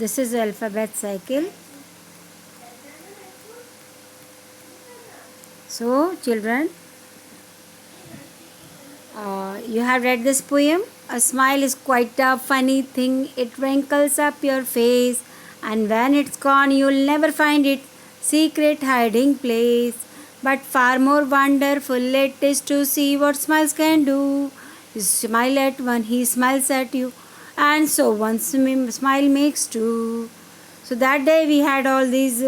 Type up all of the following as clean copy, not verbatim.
This is alphabet cycle. So, children, you have read this poem. A smile is quite a funny thing. It wrinkles up your face, and when it's gone, you'll never find its secret hiding place. But far more wonderful it is to see what smiles can do. You smile at one, he smiles at you, and so one smile makes two. So that day we had all these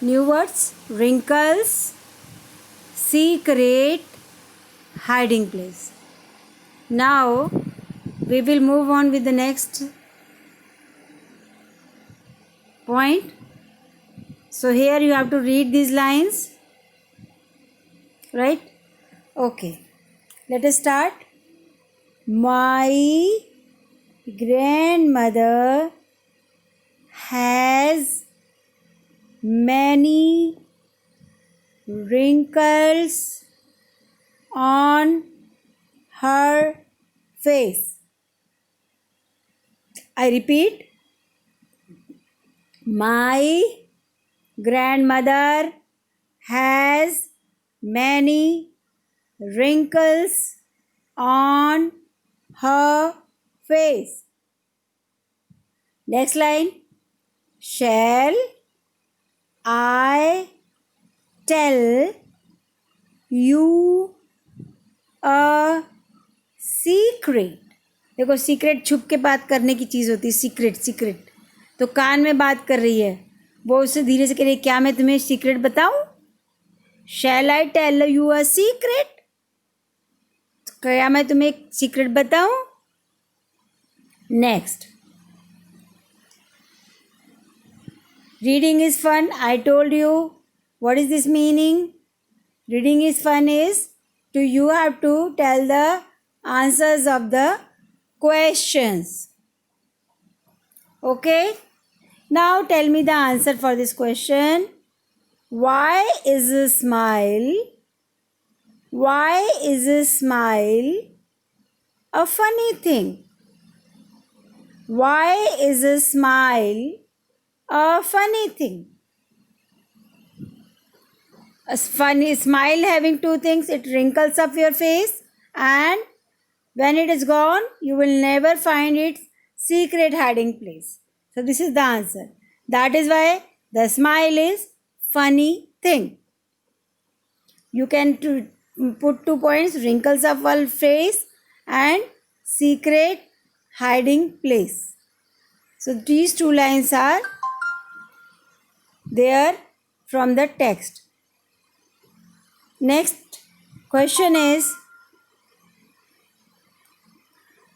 new words: wrinkles, secret, hiding place. Now we will move on with the next point. So here you have to read these lines, right? Okay, let us start. My grandmother has many wrinkles on her face. I repeat, my grandmother has many wrinkles on her face. Next line. Shall I tell you a secret? देखो, secret छुप के बात करने की चीज़ होती है. Secret तो कान में बात कर रही है, वो उससे धीरे से कह रही है, क्या मैं तुम्हें सीक्रेट बताऊं? Shall I tell you a secret? क्या मैं तुम्हें एक सीक्रेट बताऊं? Next. Reading is fun. I told you. What is this meaning? Reading is fun is you have to tell the answers of the questions. Okay? Now tell me the answer for this question. Why is a smile? Why is a smile a funny thing? Why is a smile a funny thing? A funny smile having two things: it wrinkles up your face, and when it is gone, you will never find its secret hiding place. So this is the answer. That is why the smile is funny thing. You can put 2 points: wrinkles up our face and secret hiding place. So these 2 lines are there from the text. Next question is,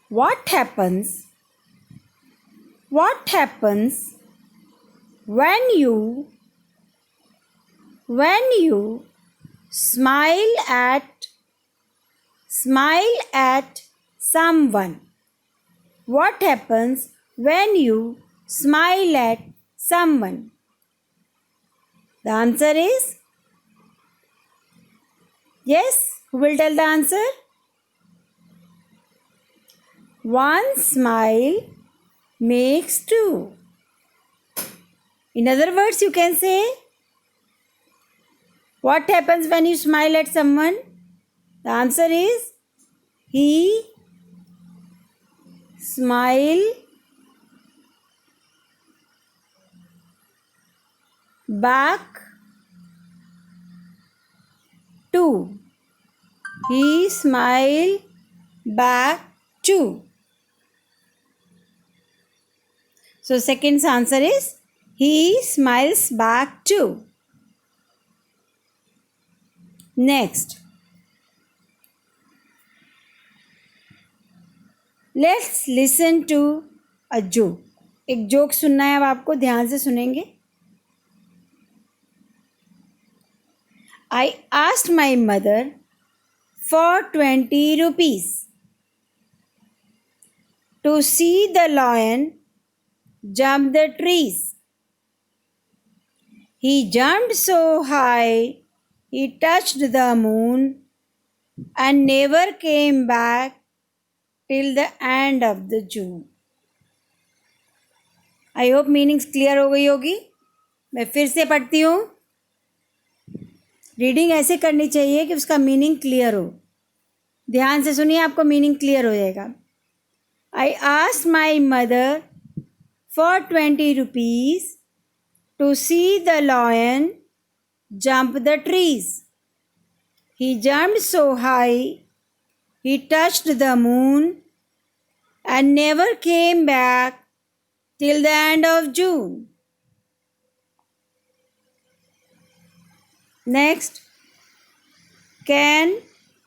what happens when you smile at someone? What happens when you smile at someone? The answer is yes. Who will tell the answer? One smile makes two. In other words, you can say, what happens when you smile at someone? The answer is, he smile back too. He smile back too. So second answer is, he smiles back too. Next, let's listen to a joke. एक joke सुनना है अब आपको, ध्यान से सुनेंगे. I asked my mother for 20 rupees to see the lion jump the trees. He jumped so high, he touched the moon and never came back till the end of the June. I hope meanings clear हो गई होगी. मैं फिर से पढ़ती हूँ. Reading ऐसे करनी चाहिए कि उसका मीनिंग क्लियर हो. ध्यान से सुनिए, आपको मीनिंग क्लियर हो जाएगा. I asked my mother for 20 rupees to see the lion jump the trees. He jumped so high, he touched the moon and never came back till the end of June. Next, can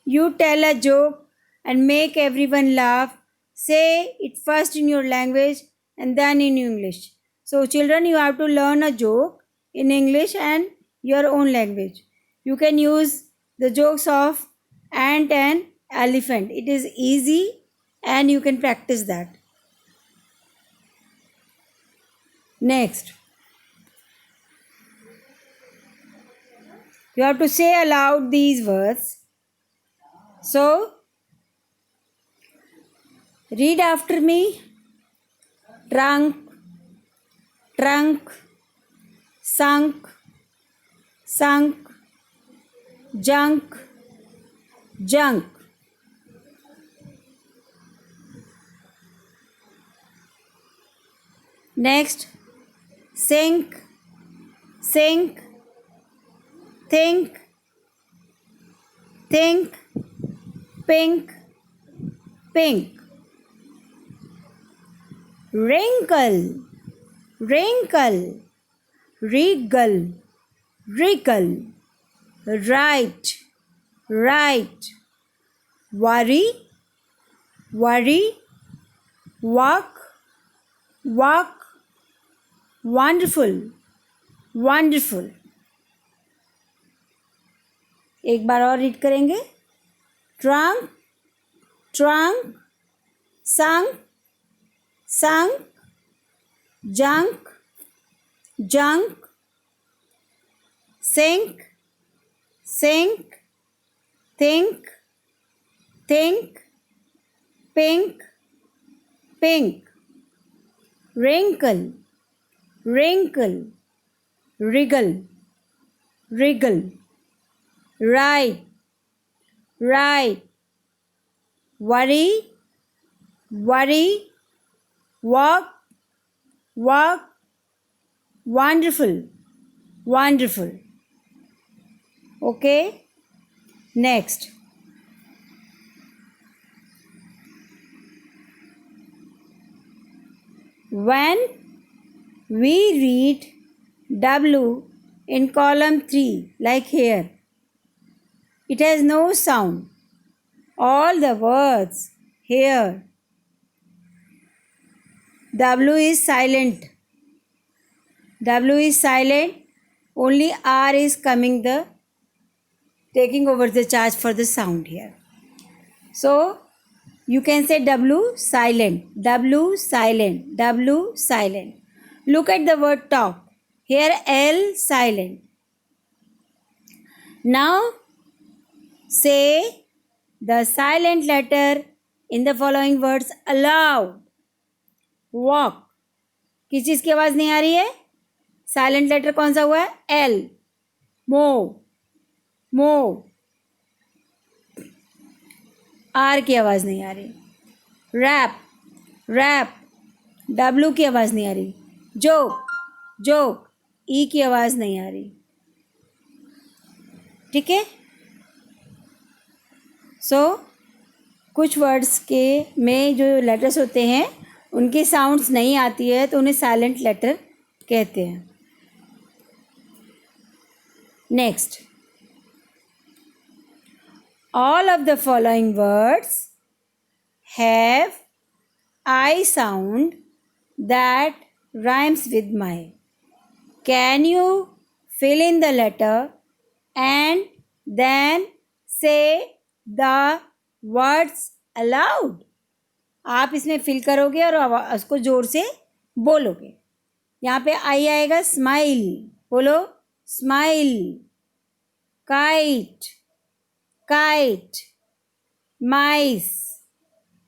you tell a joke and make everyone laugh? Say it first in your language and then in English. So children, you have to learn a joke in English and your own language. You can use the jokes of ant and elephant. It is easy and you can practice that. Next, you have to say aloud these words. So, read after me. Trunk, trunk, sunk, sunk, junk, junk. Next, sink, sink, think, think, pink, pink. Wrinkle, wrinkle, wriggle, wriggle. Right, right. Worry, worry. Walk, walk. Wonderful, wonderful. एक बार और read करेंगे. Trunk, trunk, sunk, sunk, junk, junk, sink, sink, think, think, pink, pink. Wrinkle, wrinkle, wriggle, wriggle. Right, right. Worry, worry. Walk, walk. Wonderful, wonderful. Okay. Next. When we read W in column 3, like here, it has no sound. All the words here, W is silent. W is silent. Only R is taking over the charge for the sound here. So, you can say W silent, W silent, W silent. Look at the word talk. Here L silent. Now, say the silent letter in the following words aloud. Walk. किस चीज़ की आवाज़ नहीं आ रही है? Silent letter कौन सा हुआ है? एल. Move, move. आर की आवाज़ नहीं आ रही. Rap, rap. डब्लू की आवाज़ नहीं आ रही. Joke, joke. ई की आवाज़ नहीं आ रही. ठीक है. सो कुछ वर्ड्स के में जो लेटर्स होते हैं उनकी साउंड्स नहीं आती है तो उन्हें साइलेंट लेटर कहते हैं. Next, all of the following words have I sound that rhymes with my. Can you fill in the letter and then say the words aloud? आप इसमें फिल करोगे और उसको जोर से बोलोगे. यहाँ पे आई आएगा स्माइल. बोलो smile. Kite, kite, mice,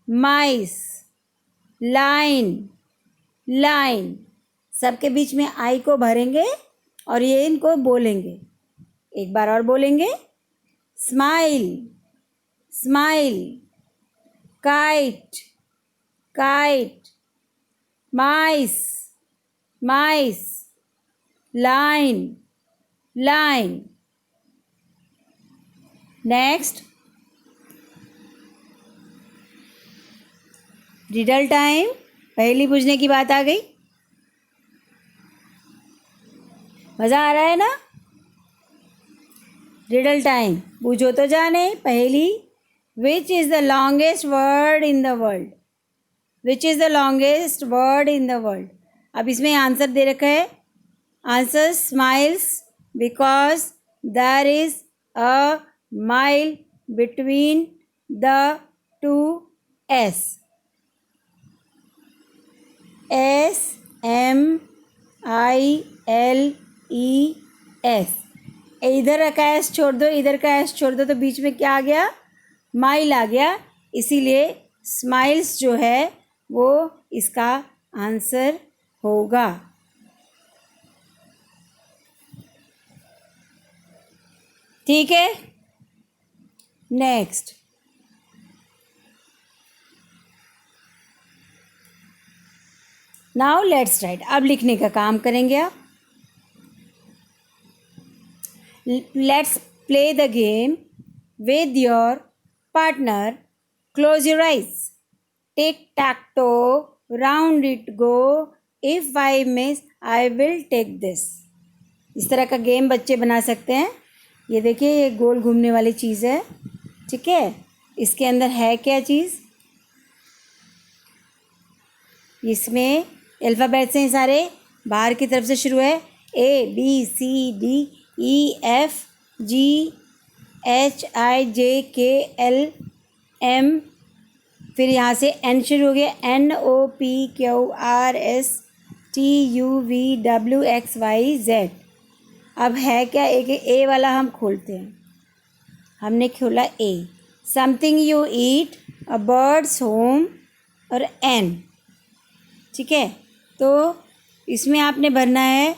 mice, line, line. सबके बीच में आई को भरेंगे और ये इनको बोलेंगे। एक बार और बोलेंगे, smile smile, kite kite, mice mice, line line. Next, riddle time. पहेली पूछने की बात आ गई। मज़ा आ रहा है ना? रिडल टाइम, पूछो तो जाने पहेली। Which is the longest word in the world? Which is the longest word in the world? अब इसमें आंसर दे रखा है। Answer smiles because there is a mile between the two S. SMILES। इधर का एस छोड़ दो, इधर का एस छोड़ दो, तो बीच में क्या आ गया? माइल आ गया। इसीलिए स्माइल्स जो है वो इसका आंसर होगा। ठीक है, नेक्स्ट। Now let's write. अब लिखने का काम करेंगे आप। Let's play the game with your partner. Close your eyes. Tic tac toe, round it go. If I miss, I will take this. इस तरह का गेम बच्चे बना सकते हैं। ये देखिए, ये गोल घूमने वाली चीज़ है, ठीक है। इसके अंदर है क्या चीज़? इसमें अल्फ़ाबेट्स हैं सारे, बाहर की तरफ से शुरू है। ABCDEFGHIJKLM, फिर यहाँ से N शुरू हो गया, NOPQRSTUVWXYZ। अब है क्या? एक ए वाला हम खोलते हैं। हमने खोला A. Something you eat, a bird's home और N, ठीक है। तो इसमें आपने भरना है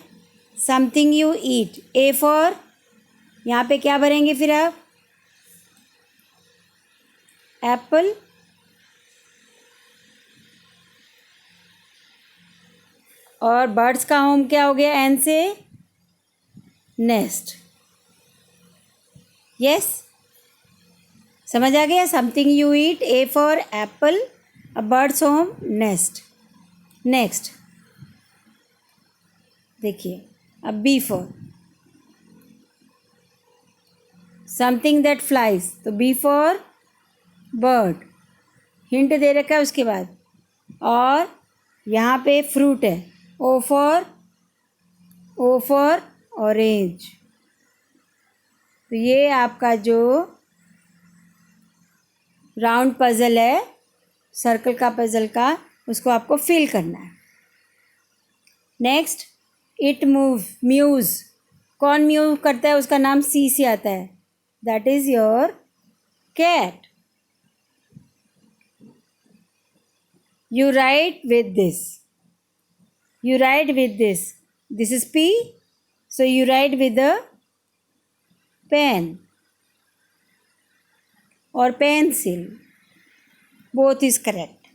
something you eat. A for, यहाँ पे क्या भरेंगे फिर आप? एप्पल। और बर्ड्स का होम क्या हो गया? एन से नेस्ट। यस, समझ आ गया? Something you eat, A for apple, a bird's home, nest. Next देखिए, अब B for something that flies, तो बी फॉर बर्ड, हिंट दे रखा है उसके बाद। और यहाँ पे फ्रूट है, ओ फॉर ऑरेंज। तो ये आपका जो राउंड पजल है, सर्कल का पजल का, उसको आपको फिल करना है। Next, it mews. कौन म्यू करता है? उसका नाम सी से आता है, that is your cat. You write with this, you write with this is P, so you write with a pen or pencil, both is correct.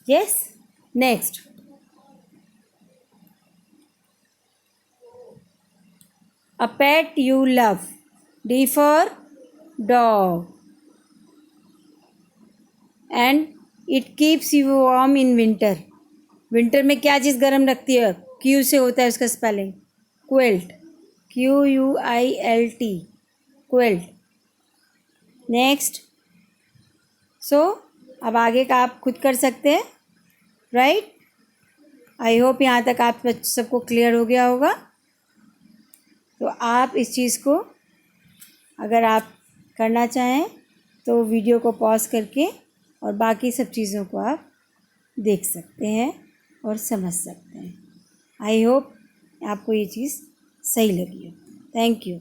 Yes, next, a pet you love, D for dog, and it keeps you warm in winter. Winter में क्या चीज़ गर्म रखती है? Q से होता है उसका spelling, quilt, QUILT, quilt. Next, so अब आगे का आप खुद कर सकते हैं, राइट। आई होप यहाँ तक आप सबको क्लियर हो गया होगा। तो आप इस चीज़ को अगर आप करना चाहें तो वीडियो को पॉज करके और बाकी सब चीज़ों को आप देख सकते हैं और समझ सकते हैं। आई होप आपको ये चीज़ सही लगी हो। Thank you.